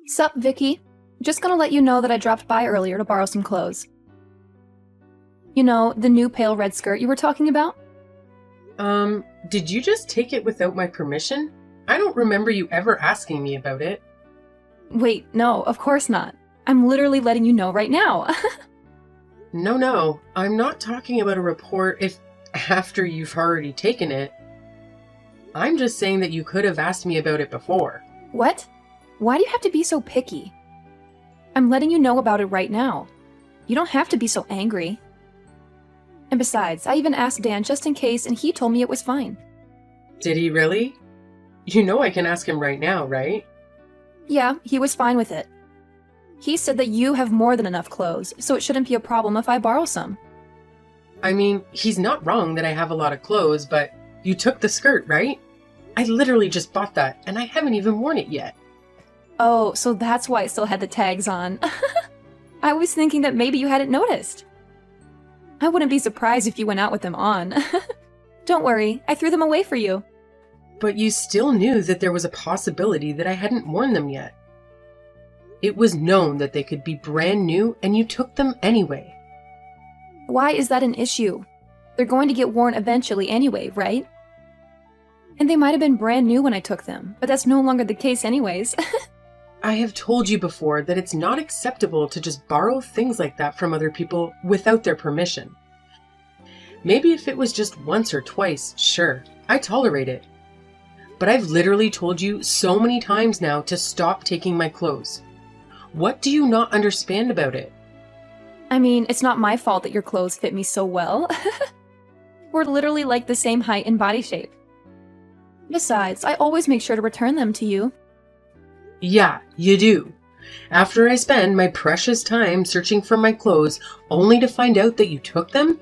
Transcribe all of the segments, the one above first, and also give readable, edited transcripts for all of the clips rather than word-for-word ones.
Sup, Vicky? Just gonna let you know that I dropped by earlier to borrow some clothes. You know, the new pale red skirt you were talking about? Did you just take it without my permission? I don't remember you ever asking me about it. Wait, no, of course not. I'm literally letting you know right now. No, I'm not talking about a report if after you've already taken it. I'm just saying that you could have asked me about it before. What? Why do you have to be so picky? I'm letting you know about it right now. You don't have to be so angry. And besides, I even asked Dan just in case and he told me it was fine. Did he really? You know I can ask him right now, right? Yeah, he was fine with it. He said that you have more than enough clothes, so it shouldn't be a problem if I borrow some. I mean, he's not wrong that I have a lot of clothes, but you took the skirt, right? I literally just bought that, and I haven't even worn it yet. Oh, so that's why it still had the tags on. I was thinking that maybe you hadn't noticed. I wouldn't be surprised if you went out with them on. Don't worry, I threw them away for you. But you still knew that there was a possibility that I hadn't worn them yet. It was known that they could be brand new, and you took them anyway. Why is that an issue? They're going to get worn eventually anyway, right? And they might have been brand new when I took them, but that's no longer the case anyways. I have told you before that it's not acceptable to just borrow things like that from other people without their permission. Maybe if it was just once or twice, sure, I tolerate it. But I've literally told you so many times now to stop taking my clothes. What do you not understand about it? I mean, it's not my fault that your clothes fit me so well. We're literally like the same height and body shape. Besides, I always make sure to return them to you. Yeah, you do. After I spend my precious time searching for my clothes only to find out that you took them,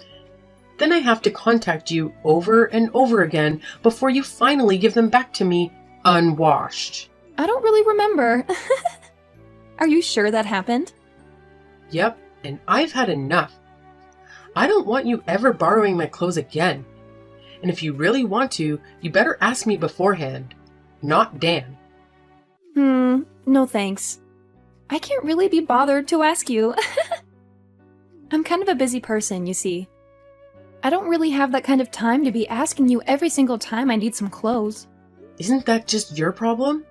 then I have to contact you over and over again before you finally give them back to me unwashed. I don't really remember. Are you sure that happened? Yep, and I've had enough. I don't want you ever borrowing my clothes again. And if you really want to, you better ask me beforehand, not Dan. No thanks. I can't really be bothered to ask you. I'm kind of a busy person, you see. I don't really have that kind of time to be asking you every single time I need some clothes. Isn't that just your problem?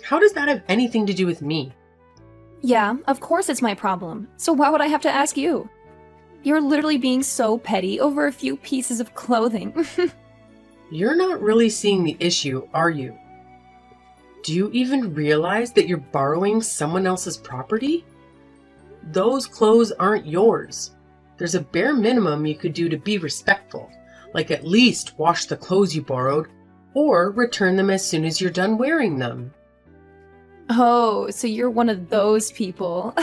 How does that have anything to do with me? Yeah, of course it's my problem. So why would I have to ask you? You're literally being so petty over a few pieces of clothing. You're not really seeing the issue, are you? Do you even realize that you're borrowing someone else's property? Those clothes aren't yours. There's a bare minimum you could do to be respectful, like at least wash the clothes you borrowed, or return them as soon as you're done wearing them. Oh, so you're one of those people.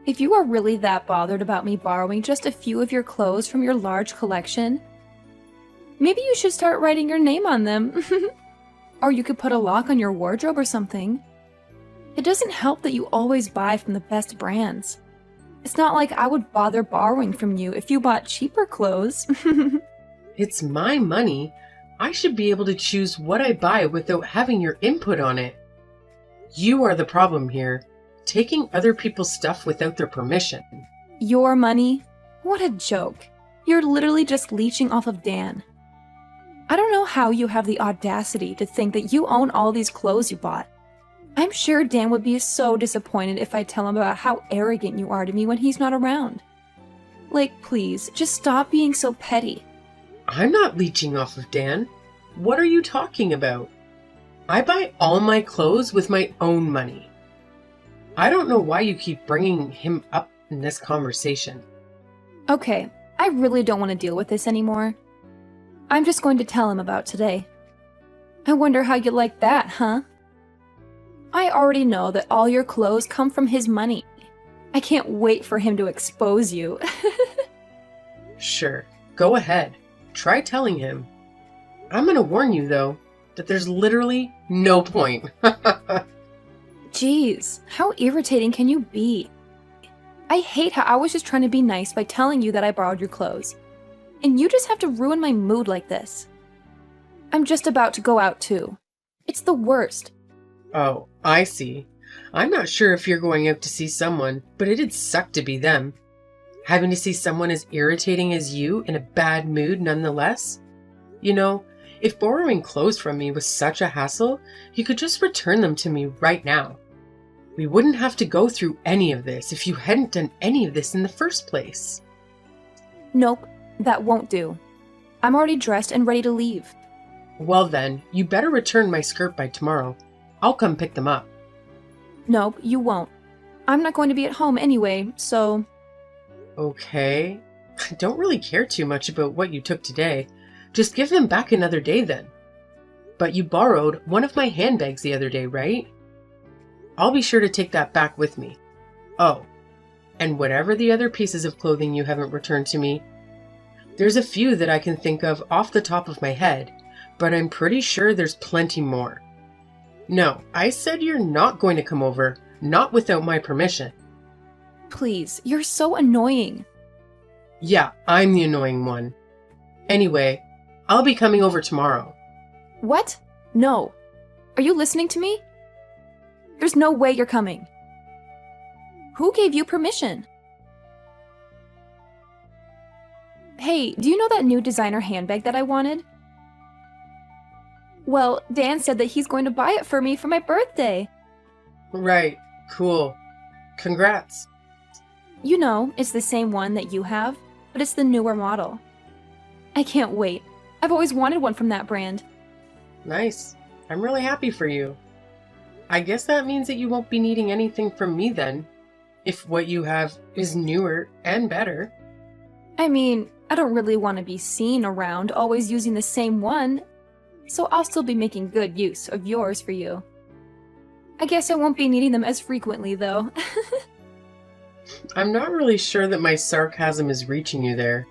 If you are really that bothered about me borrowing just a few of your clothes from your large collection, maybe you should start writing your name on them. Or you could put a lock on your wardrobe or something. It doesn't help that you always buy from the best brands. It's not like I would bother borrowing from you if you bought cheaper clothes. It's my money. I should be able to choose what I buy without having your input on it. You are the problem here, taking other people's stuff without their permission. Your money? What a joke. You're literally just leeching off of Dan. I don't know how you have the audacity to think that you own all these clothes you bought. I'm sure Dan would be so disappointed if I tell him about how arrogant you are to me when he's not around. Like, please, just stop being so petty. I'm not leeching off of Dan. What are you talking about? I buy all my clothes with my own money. I don't know why you keep bringing him up in this conversation. Okay, I really don't want to deal with this anymore. I'm just going to tell him about today. I wonder how you like that, huh? I already know that all your clothes come from his money. I can't wait for him to expose you. Sure, go ahead. Try telling him. I'm gonna warn you, though, that there's literally no point. Jeez, how irritating can you be? I hate how I was just trying to be nice by telling you that I borrowed your clothes. And you just have to ruin my mood like this. I'm just about to go out too. It's the worst. Oh, I see. I'm not sure if you're going out to see someone, but it'd suck to be them. Having to see someone as irritating as you in a bad mood nonetheless? You know, if borrowing clothes from me was such a hassle, you could just return them to me right now. We wouldn't have to go through any of this if you hadn't done any of this in the first place. Nope, that won't do. I'm already dressed and ready to leave. Well then, you better return my skirt by tomorrow. I'll come pick them up. Nope, you won't. I'm not going to be at home anyway, so... Okay. I don't really care too much about what you took today. Just give them back another day then. But you borrowed one of my handbags the other day, right? I'll be sure to take that back with me. Oh, and whatever the other pieces of clothing you haven't returned to me, there's a few that I can think of off the top of my head, but I'm pretty sure there's plenty more. No, I said you're not going to come over, not without my permission. Please, you're so annoying. Yeah, I'm the annoying one. Anyway, I'll be coming over tomorrow. What? No. Are you listening to me? There's no way you're coming. Who gave you permission? Hey, do you know that new designer handbag that I wanted? Well, Dan said that he's going to buy it for me for my birthday. Right, cool. Congrats. You know, it's the same one that you have, but it's the newer model. I can't wait. I've always wanted one from that brand. Nice. I'm really happy for you. I guess that means that you won't be needing anything from me then, if what you have is newer and better. I mean, I don't really want to be seen around always using the same one, so I'll still be making good use of yours for you. I guess I won't be needing them as frequently, though. I'm not really sure that my sarcasm is reaching you there.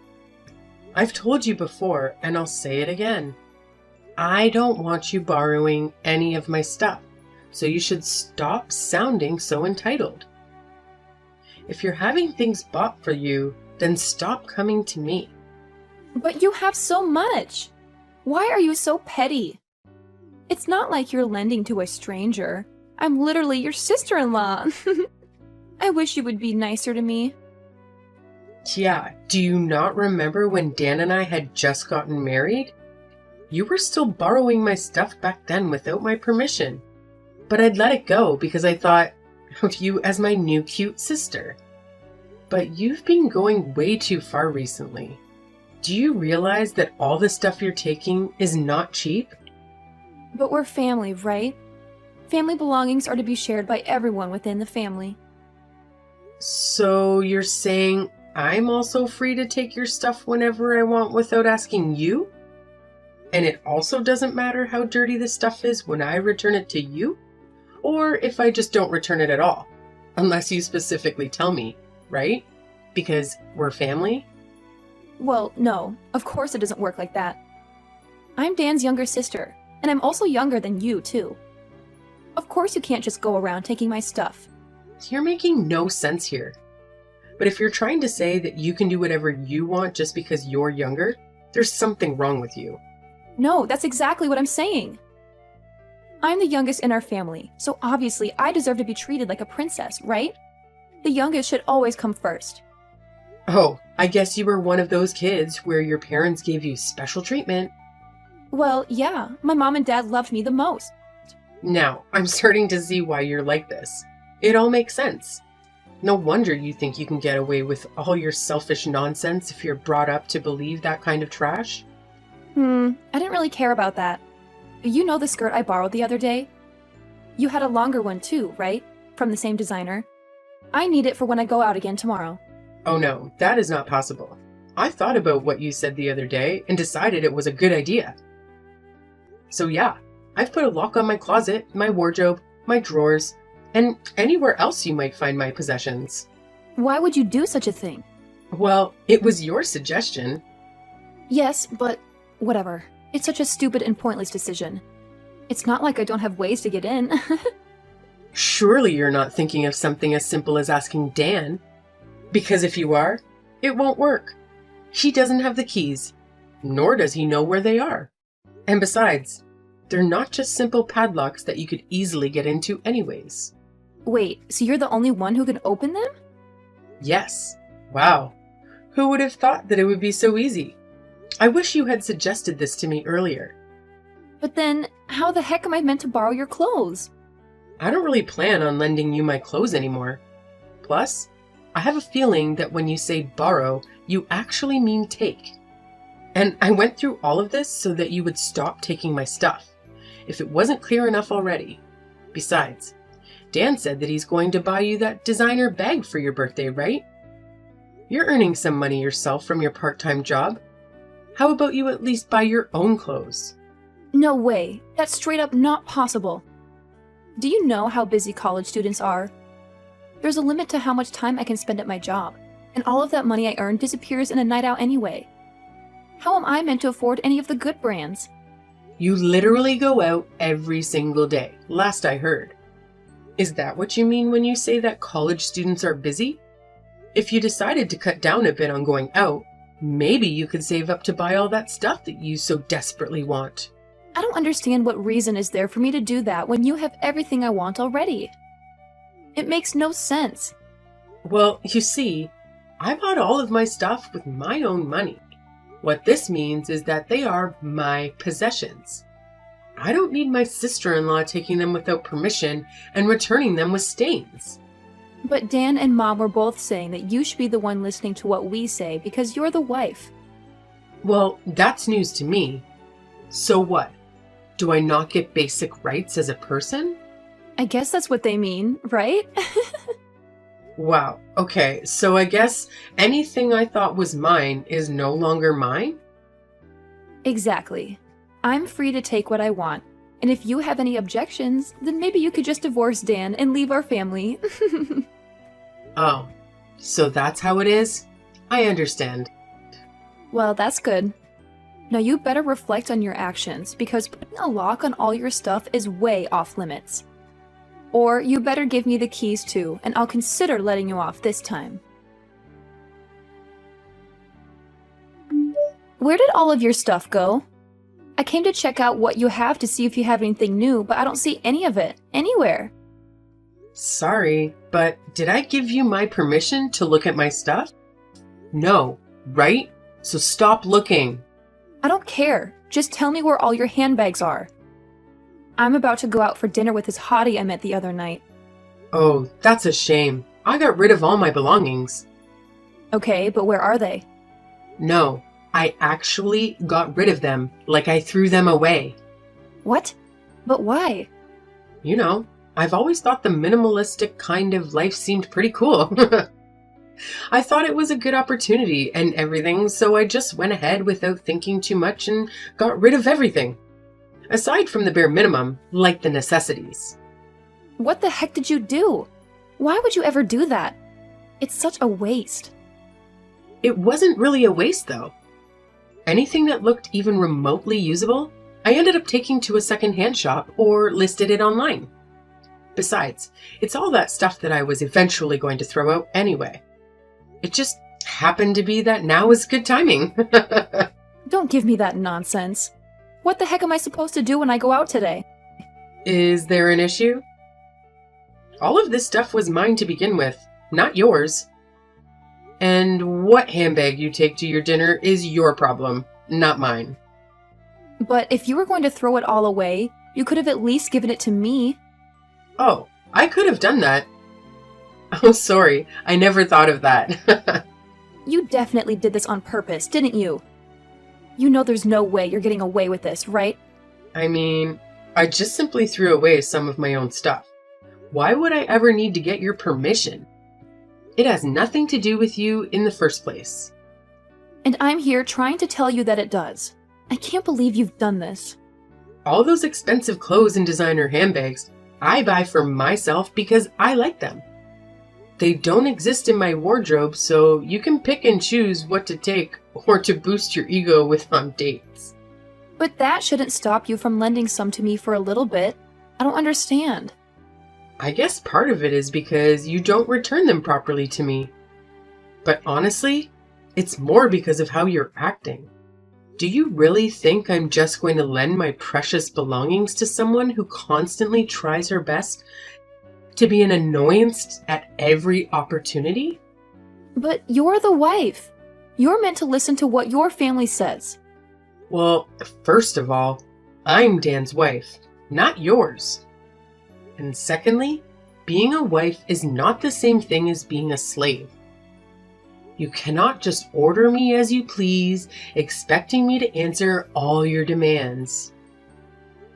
I've told you before, and I'll say it again. I don't want you borrowing any of my stuff, so you should stop sounding so entitled. If you're having things bought for you, then stop coming to me. But you have so much. Why are you so petty? It's not like you're lending to a stranger. I'm literally your sister-in-law. I wish you would be nicer to me. Yeah, do you not remember when Dan and I had just gotten married? You were still borrowing my stuff back then without my permission. But I'd let it go because I thought of you as my new cute sister. But you've been going way too far recently. Do you realize that all the stuff you're taking is not cheap? But we're family, right? Family belongings are to be shared by everyone within the family. So you're saying I'm also free to take your stuff whenever I want without asking you? And it also doesn't matter how dirty the stuff is when I return it to you? Or if I just don't return it at all? Unless you specifically tell me, right? Because we're family? Well, no, of course it doesn't work like that. I'm Dan's younger sister, and I'm also younger than you, too. Of course you can't just go around taking my stuff. You're making no sense here. But if you're trying to say that you can do whatever you want just because you're younger, there's something wrong with you. No, that's exactly what I'm saying. I'm the youngest in our family, so obviously I deserve to be treated like a princess, right? The youngest should always come first. Oh, I guess you were one of those kids where your parents gave you special treatment. Well, yeah, my mom and dad loved me the most. Now, I'm starting to see why you're like this. It all makes sense. No wonder you think you can get away with all your selfish nonsense if you're brought up to believe that kind of trash. I didn't really care about that. You know the skirt I borrowed the other day? You had a longer one too, right? From the same designer. I need it for when I go out again tomorrow. Oh no, that is not possible. I thought about what you said the other day and decided it was a good idea. So yeah, I've put a lock on my closet, my wardrobe, my drawers, and anywhere else you might find my possessions. Why would you do such a thing? Well, it was your suggestion. Yes, but whatever. It's such a stupid and pointless decision. It's not like I don't have ways to get in. Surely you're not thinking of something as simple as asking Dan. Because if you are, it won't work. He doesn't have the keys, nor does he know where they are. And besides, They're not just simple padlocks that you could easily get into anyways. Wait, so you're the only one who can open them? Yes. Wow. Who would have thought that it would be so easy? I wish you had suggested this to me earlier. But then, how the heck am I meant to borrow your clothes? I don't really plan on lending you my clothes anymore. Plus, I have a feeling that when you say borrow, you actually mean take. And I went through all of this so that you would stop taking my stuff, if it wasn't clear enough already. Besides, Dan said that he's going to buy you that designer bag for your birthday, right? You're earning some money yourself from your part-time job. How about you at least buy your own clothes? No way. That's straight up not possible. Do you know how busy college students are? There's a limit to how much time I can spend at my job, and all of that money I earn disappears in a night out anyway. How am I meant to afford any of the good brands? You literally go out every single day, last I heard. Is that what you mean when you say that college students are busy? If you decided to cut down a bit on going out, maybe you could save up to buy all that stuff that you so desperately want. I don't understand what reason is there for me to do that when you have everything I want already. It makes no sense. Well, you see, I bought all of my stuff with my own money. What this means is that they are my possessions. I don't need my sister-in-law taking them without permission and returning them with stains. But Dan and Mom were both saying that you should be the one listening to what we say because you're the wife. Well, that's news to me. So what? Do I not get basic rights as a person? I guess that's what they mean, right? Wow. Okay, so I guess anything I thought was mine is no longer mine? Exactly. I'm free to take what I want, and if you have any objections, then maybe you could just divorce Dan and leave our family. Oh, so that's how it is? I understand. Well, that's good. Now you better reflect on your actions, because putting a lock on all your stuff is way off limits. Or you better give me the keys too, and I'll consider letting you off this time. Where did all of your stuff go? I came to check out what you have to see if you have anything new, but I don't see any of it, anywhere. Sorry, but did I give you my permission to look at my stuff? No, right? So stop looking. I don't care. Just tell me where all your handbags are. I'm about to go out for dinner with this hottie I met the other night. Oh, that's a shame. I got rid of all my belongings. Okay, but where are they? No, I actually got rid of them, like I threw them away. What? But why? You know, I've always thought the minimalistic kind of life seemed pretty cool. I thought it was a good opportunity and everything, so I just went ahead without thinking too much and got rid of everything. Aside from the bare minimum, like the necessities. What the heck did you do? Why would you ever do that? It's such a waste. It wasn't really a waste, though. Anything that looked even remotely usable, I ended up taking to a second-hand shop or listed it online. Besides, it's all that stuff that I was eventually going to throw out anyway. It just happened to be that now is good timing. Don't give me that nonsense. What the heck am I supposed to do when I go out today? Is there an issue? All of this stuff was mine to begin with, not yours. And what handbag you take to your dinner is your problem, not mine. But if you were going to throw it all away, you could have at least given it to me. Oh, I could have done that. Oh, sorry, I never thought of that. You definitely did this on purpose, didn't you? You know there's no way you're getting away with this, right? I mean, I just simply threw away some of my own stuff. Why would I ever need to get your permission? It has nothing to do with you in the first place. And I'm here trying to tell you that it does. I can't believe you've done this. All those expensive clothes and designer handbags, I buy for myself because I like them. They don't exist in my wardrobe, so you can pick and choose what to take or to boost your ego with on dates. But that shouldn't stop you from lending some to me for a little bit. I don't understand. I guess part of it is because you don't return them properly to me. But honestly, it's more because of how you're acting. Do you really think I'm just going to lend my precious belongings to someone who constantly tries her best to be an annoyance at every opportunity? But you're the wife. You're meant to listen to what your family says. Well, first of all, I'm Dan's wife, not yours. And secondly, being a wife is not the same thing as being a slave. You cannot just order me as you please, expecting me to answer all your demands.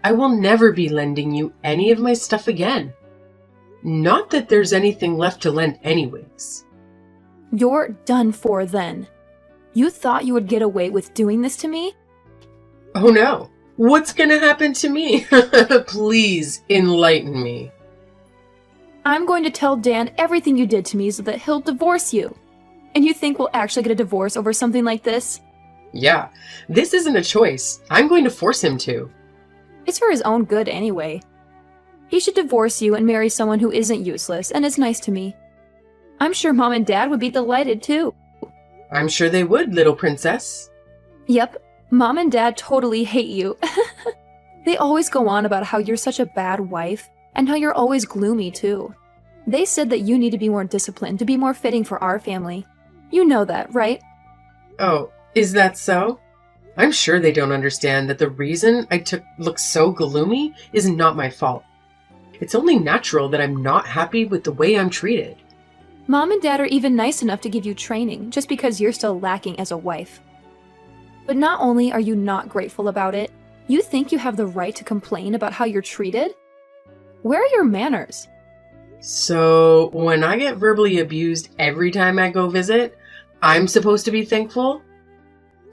I will never be lending you any of my stuff again. Not that there's anything left to lend anyways. You're done for then. You thought you would get away with doing this to me? Oh no, what's gonna happen to me? Please enlighten me. I'm going to tell Dan everything you did to me so that he'll divorce you. And you think we'll actually get a divorce over something like this? Yeah, this isn't a choice. I'm going to force him to. It's for his own good anyway. He should divorce you and marry someone who isn't useless and is nice to me. I'm sure Mom and Dad would be delighted too. I'm sure they would, little princess. Yep, Mom and Dad totally hate you. They always go on about how you're such a bad wife and how you're always gloomy too. They said that you need to be more disciplined to be more fitting for our family. You know that, right? Oh, is that so? I'm sure they don't understand that the reason I look so gloomy is not my fault. It's only natural that I'm not happy with the way I'm treated. Mom and Dad are even nice enough to give you training just because you're still lacking as a wife. But not only are you not grateful about it, you think you have the right to complain about how you're treated? Where are your manners? So, when I get verbally abused every time I go visit, I'm supposed to be thankful?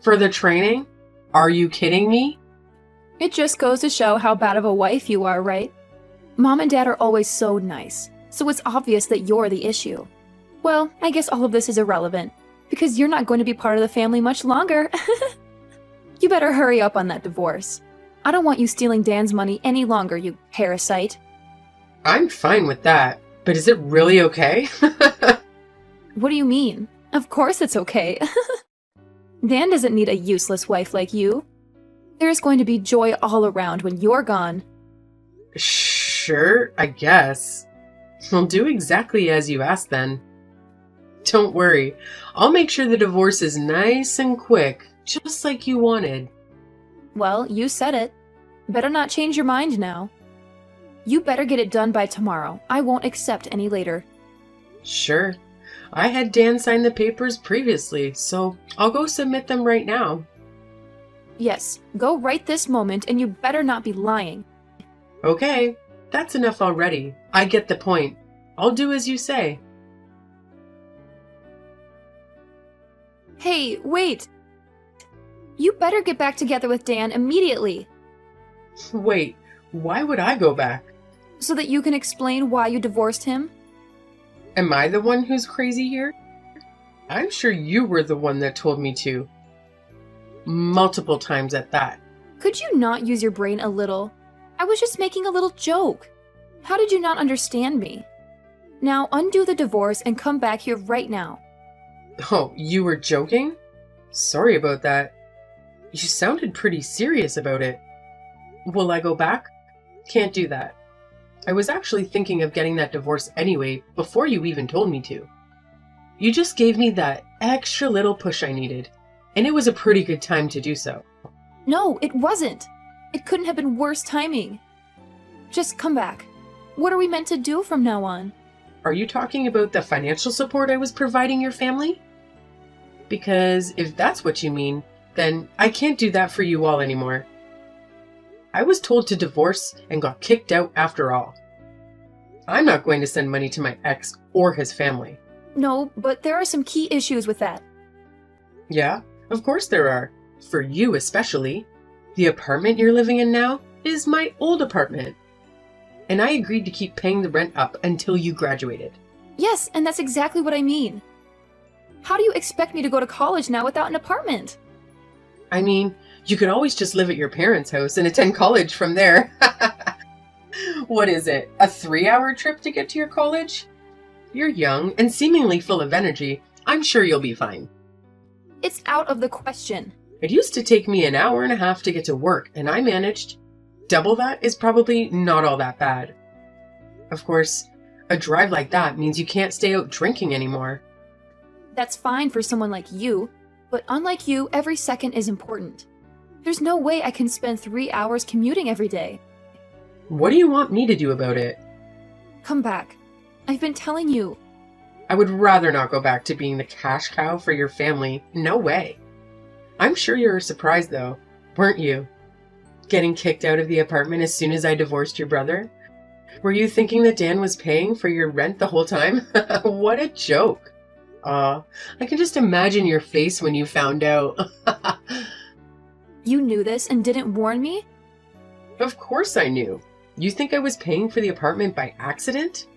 For the training? Are you kidding me? It just goes to show how bad of a wife you are, right? Mom and Dad are always so nice, so it's obvious that you're the issue. Well, I guess all of this is irrelevant, because you're not going to be part of the family much longer. You better hurry up on that divorce. I don't want you stealing Dan's money any longer, you parasite. I'm fine with that, but is it really okay? What do you mean? Of course it's okay. Dan doesn't need a useless wife like you. There's going to be joy all around when you're gone. Sure, I guess. I'll do exactly as you asked then. Don't worry, I'll make sure the divorce is nice and quick, just like you wanted. Well, you said it. Better not change your mind now. You better get it done by tomorrow. I won't accept any later. Sure. I had Dan sign the papers previously, so I'll go submit them right now. Yes, go right this moment, and you better not be lying. Okay, that's enough already. I get the point. I'll do as you say. Hey, wait! You better get back together with Dan immediately, Wait, why would I go back? so that you can explain why you divorced him. Am I the one who's crazy here? I'm sure you were the one that told me to. Multiple times at that. Could you not use your brain a little? I was just making a little joke. How did you not understand me? Now undo the divorce and come back here right now. Oh, you were joking? Sorry about that. You sounded pretty serious about it. Will I go back? Can't do that. I was actually thinking of getting that divorce anyway, before you even told me to. You just gave me that extra little push I needed, and it was a pretty good time to do so. No, it wasn't. It couldn't have been worse timing. Just come back. What are we meant to do from now on? Are you talking about the financial support I was providing your family? Because if that's what you mean, then I can't do that for you all anymore. I was told to divorce and got kicked out after all. I'm not going to send money to my ex or his family. No, but there are some key issues with that. Yeah, of course there are. For you especially. The apartment you're living in now is my old apartment. And I agreed to keep paying the rent up until you graduated. Yes, and that's exactly what I mean. How do you expect me to go to college now without an apartment? I mean, you could always just live at your parents' house and attend college from there. What is it, a 3-hour trip to get to your college? You're young and seemingly full of energy. I'm sure you'll be fine. It's out of the question. It used to take me an hour and a half to get to work, and I managed. Double that is probably not all that bad. Of course, a drive like that means you can't stay out drinking anymore. That's fine for someone like you, but unlike you, every second is important. There's no way I can spend 3 hours commuting every day. What do you want me to do about it? Come back. I've been telling you. I would rather not go back to being the cash cow for your family. No way. I'm sure you were surprised, though, weren't you? Getting kicked out of the apartment as soon as I divorced your brother? Were you thinking that Dan was paying for your rent the whole time? What a joke. I can just imagine your face when you found out. You knew this and didn't warn me? Of course I knew. You think I was paying for the apartment by accident?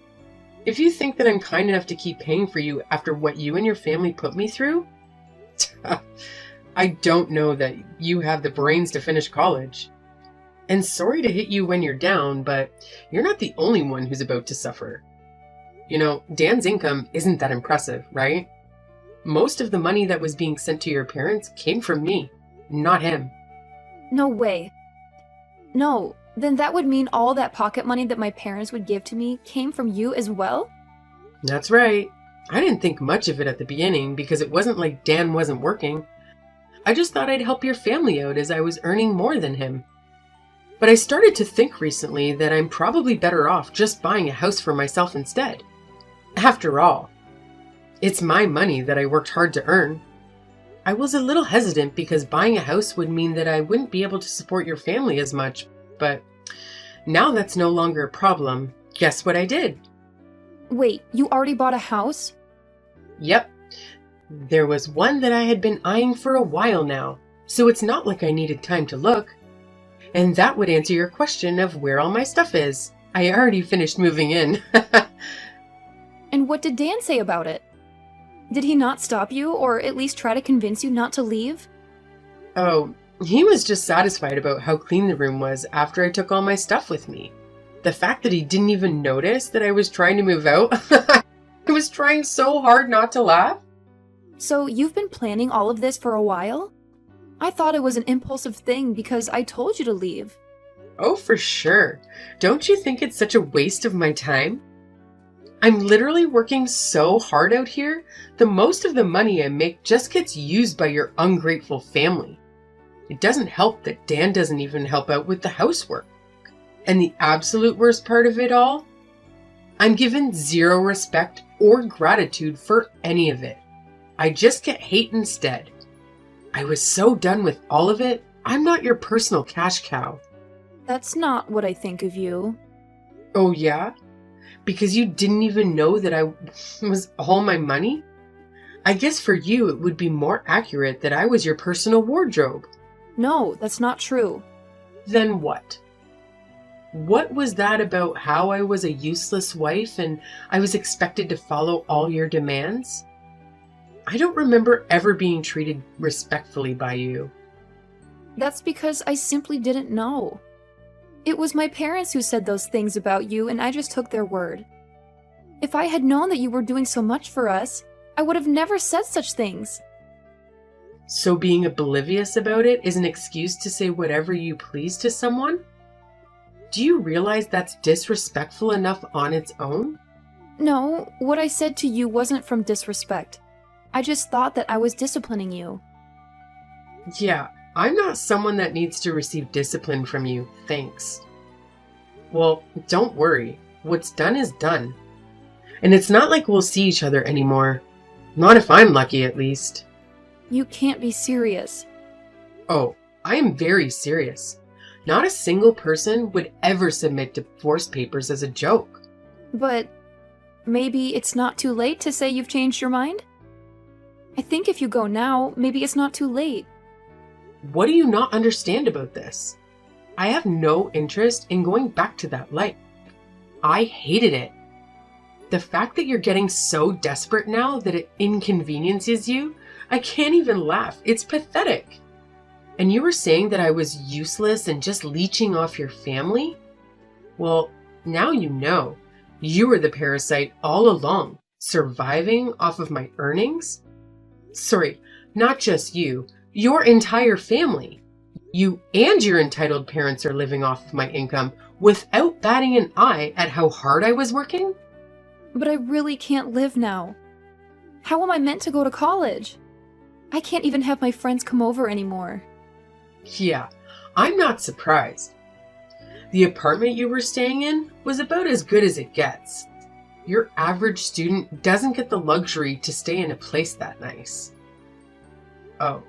If you think that I'm kind enough to keep paying for you after what you and your family put me through, I don't know that you have the brains to finish college. And sorry to hit you when you're down, but you're not the only one who's about to suffer. You know, Dan's income isn't that impressive, right? Most of the money that was being sent to your parents came from me, not him. No way. No, then that would mean all that pocket money that my parents would give to me came from you as well? That's right. I didn't think much of it at the beginning because it wasn't like Dan wasn't working. I just thought I'd help your family out as I was earning more than him. But I started to think recently that I'm probably better off just buying a house for myself instead. After all, it's my money that I worked hard to earn. I was a little hesitant because buying a house would mean that I wouldn't be able to support your family as much, but now that's no longer a problem. Guess what I did? Wait, you already bought a house? Yep. There was one that I had been eyeing for a while now, so it's not like I needed time to look. And that would answer your question of where all my stuff is. I already finished moving in. And what did Dan say about it? Did he not stop you, or at least try to convince you not to leave? Oh, he was just satisfied about how clean the room was after I took all my stuff with me. The fact that he didn't even notice that I was trying to move out, I was trying so hard not to laugh. So you've been planning all of this for a while? I thought it was an impulsive thing because I told you to leave. Oh, for sure. Don't you think it's such a waste of my time? I'm literally working so hard out here, the most of the money I make just gets used by your ungrateful family. It doesn't help that Dan doesn't even help out with the housework. And the absolute worst part of it all? I'm given zero respect or gratitude for any of it. I just get hate instead. I was so done with all of it, I'm not your personal cash cow. That's not what I think of you. Oh yeah? Because you didn't even know that I was all my money? I guess for you it would be more accurate that I was your personal wardrobe. No, that's not true. Then what? What was that about how I was a useless wife and I was expected to follow all your demands? I don't remember ever being treated respectfully by you. That's because I simply didn't know. It was my parents who said those things about you, and I just took their word. If I had known that you were doing so much for us, I would have never said such things. So being oblivious about it is an excuse to say whatever you please to someone? Do you realize that's disrespectful enough on its own? No, what I said to you wasn't from disrespect. I just thought that I was disciplining you. Yeah, I'm not someone that needs to receive discipline from you, thanks. Well, don't worry. What's done is done. And it's not like we'll see each other anymore. Not if I'm lucky, at least. You can't be serious. Oh, I am very serious. Not a single person would ever submit divorce papers as a joke. But maybe it's not too late to say you've changed your mind? I think if you go now, maybe it's not too late. What do you not understand about this? I have no interest in going back to that life. I hated it. The fact that you're getting so desperate now that it inconveniences you, I can't even laugh. It's pathetic. And you were saying that I was useless and just leeching off your family? Well, now you know. You were the parasite all along, surviving off of my earnings? Sorry, not just you. Your entire family. You and your entitled parents are living off of my income without batting an eye at how hard I was working? But I really can't live now. How am I meant to go to college? I can't even have my friends come over anymore. Yeah, I'm not surprised. The apartment you were staying in was about as good as it gets. Your average student doesn't get the luxury to stay in a place that nice. Oh,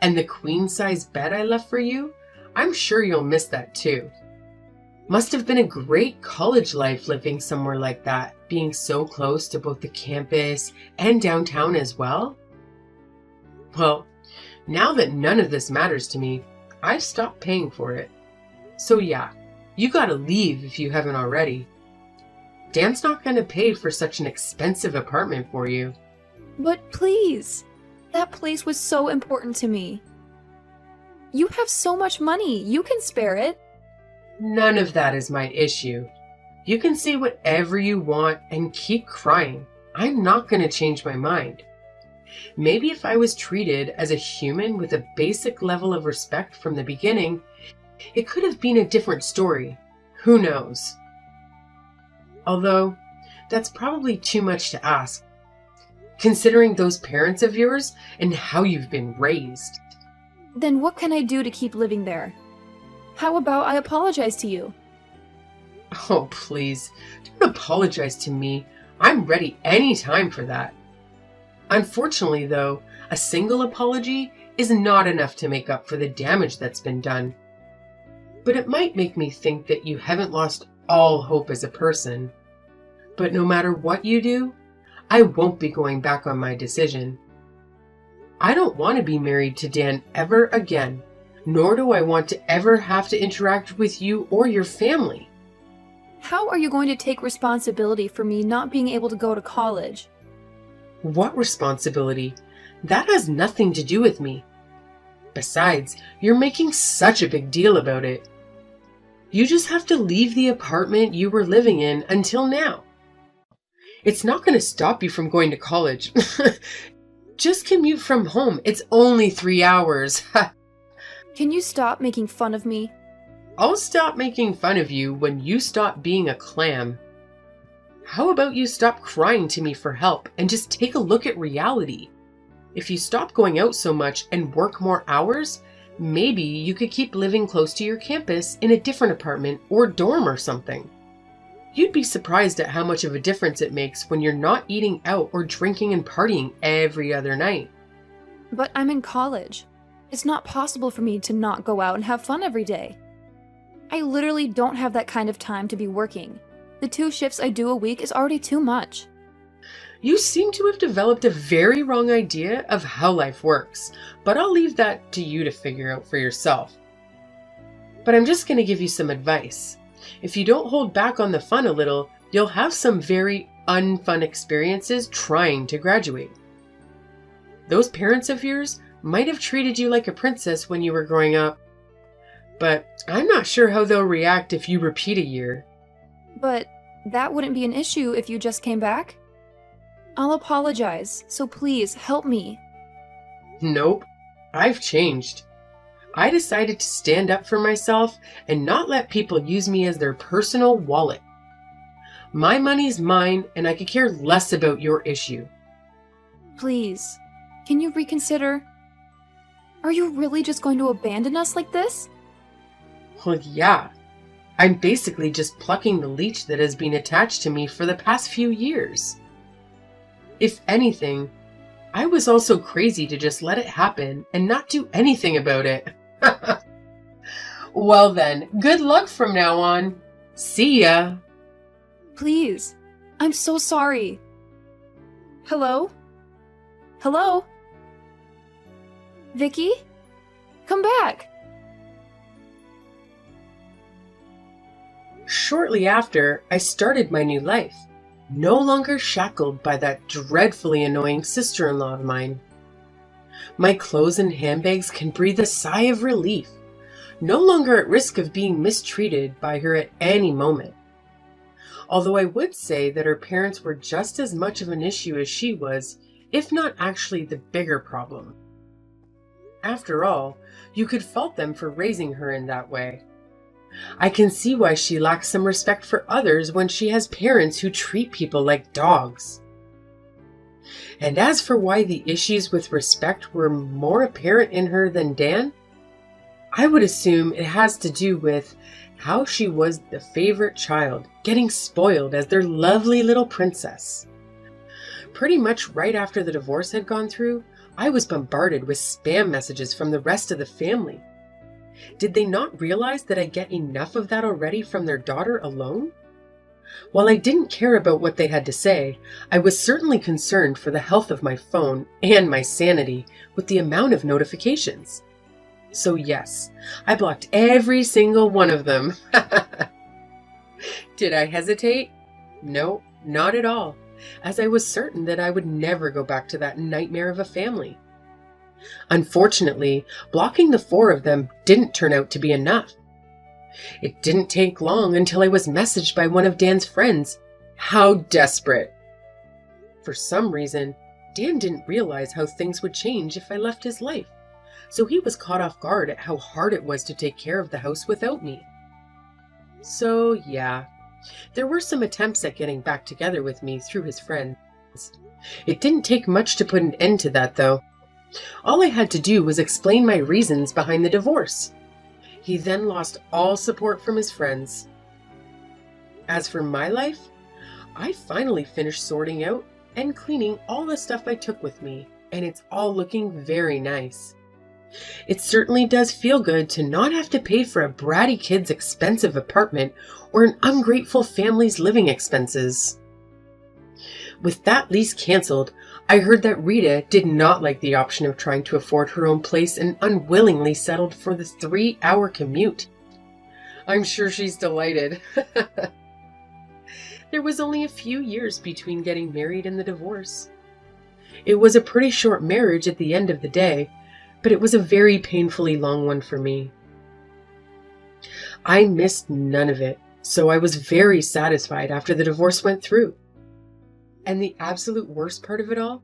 and the queen-size bed I left for you? I'm sure you'll miss that too. Must have been a great college life living somewhere like that, being so close to both the campus and downtown as well. Well, now that none of this matters to me, I've stopped paying for it. So yeah, you gotta leave if you haven't already. Dan's not gonna pay for such an expensive apartment for you. But please, that place was so important to me. You have so much money, you can spare it. None of that is my issue. You can say whatever you want and keep crying. I'm not gonna change my mind. Maybe if I was treated as a human with a basic level of respect from the beginning, it could have been a different story. Who knows? Although, that's probably too much to ask, considering those parents of yours and how you've been raised. Then what can I do to keep living there? How about I apologize to you? Oh, please, don't apologize to me. I'm ready anytime for that. Unfortunately, though, a single apology is not enough to make up for the damage that's been done. But it might make me think that you haven't lost all hope as a person. But no matter what you do, I won't be going back on my decision. I don't want to be married to Dan ever again, nor do I want to ever have to interact with you or your family. How are you going to take responsibility for me not being able to go to college? What responsibility? That has nothing to do with me. Besides, you're making such a big deal about it. You just have to leave the apartment you were living in until now. It's not going to stop you from going to college. Just commute from home. It's only 3 hours. Can you stop making fun of me? I'll stop making fun of you when you stop being a clam. How about you stop crying to me for help and just take a look at reality? If you stop going out so much and work more hours, maybe you could keep living close to your campus in a different apartment or dorm or something. You'd be surprised at how much of a difference it makes when you're not eating out or drinking and partying every other night. But I'm in college. It's not possible for me to not go out and have fun every day. I literally don't have that kind of time to be working. The 2 shifts I do a week is already too much. You seem to have developed a very wrong idea of how life works, but I'll leave that to you to figure out for yourself. But I'm just going to give you some advice. If you don't hold back on the fun a little, you'll have some very unfun experiences trying to graduate. Those parents of yours might have treated you like a princess when you were growing up, but I'm not sure how they'll react if you repeat a year. But that wouldn't be an issue if you just came back? I'll apologize, so please help me. Nope, I've changed. I decided to stand up for myself and not let people use me as their personal wallet. My money's mine, and I could care less about your issue. Please, can you reconsider? Are you really just going to abandon us like this? Well, yeah. I'm basically just plucking the leech that has been attached to me for the past few years. If anything, I was also crazy to just let it happen and not do anything about it. Well then, good luck from now on. See ya. Please, I'm so sorry. Hello? Hello? Vicky? Come back! Shortly after, I started my new life, no longer shackled by that dreadfully annoying sister-in-law of mine. My clothes and handbags can breathe a sigh of relief, no longer at risk of being mistreated by her at any moment. Although I would say that her parents were just as much of an issue as she was, if not actually the bigger problem. After all, you could fault them for raising her in that way. I can see why she lacks some respect for others when she has parents who treat people like dogs. And as for why the issues with respect were more apparent in her than Dan, I would assume it has to do with how she was the favorite child, getting spoiled as their lovely little princess. Pretty much right after the divorce had gone through, I was bombarded with spam messages from the rest of the family. Did they not realize that I get enough of that already from their daughter alone? While I didn't care about what they had to say, I was certainly concerned for the health of my phone and my sanity with the amount of notifications. So yes, I blocked every single one of them. Did I hesitate? No, not at all, as I was certain that I would never go back to that nightmare of a family. Unfortunately, blocking the 4 of them didn't turn out to be enough. It didn't take long until I was messaged by one of Dan's friends. How desperate! For some reason, Dan didn't realize how things would change if I left his life, so he was caught off guard at how hard it was to take care of the house without me. So yeah, there were some attempts at getting back together with me through his friends. It didn't take much to put an end to that, though. All I had to do was explain my reasons behind the divorce. He then lost all support from his friends. As for my life, I finally finished sorting out and cleaning all the stuff I took with me, and it's all looking very nice. It certainly does feel good to not have to pay for a bratty kid's expensive apartment or an ungrateful family's living expenses. With that lease canceled, I heard that Rita did not like the option of trying to afford her own place and unwillingly settled for the 3-hour commute. I'm sure she's delighted. There was only a few years between getting married and the divorce. It was a pretty short marriage at the end of the day, but it was a very painfully long one for me. I missed none of it, so I was very satisfied after the divorce went through. And the absolute worst part of it all?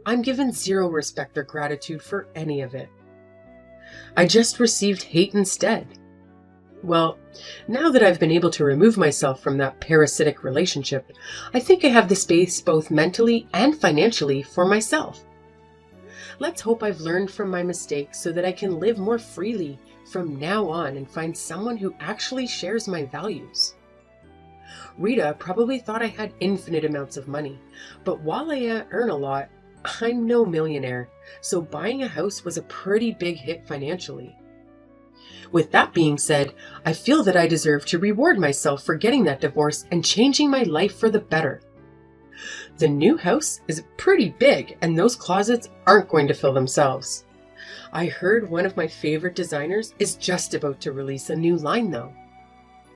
I'm given zero respect or gratitude for any of it. I just received hate instead. Well, now that I've been able to remove myself from that parasitic relationship, I think I have the space both mentally and financially for myself. Let's hope I've learned from my mistakes so that I can live more freely from now on and find someone who actually shares my values. Rita probably thought I had infinite amounts of money, but while I earn a lot, I'm no millionaire, so buying a house was a pretty big hit financially. With that being said, I feel that I deserve to reward myself for getting that divorce and changing my life for the better. The new house is pretty big, and those closets aren't going to fill themselves. I heard one of my favorite designers is just about to release a new line though.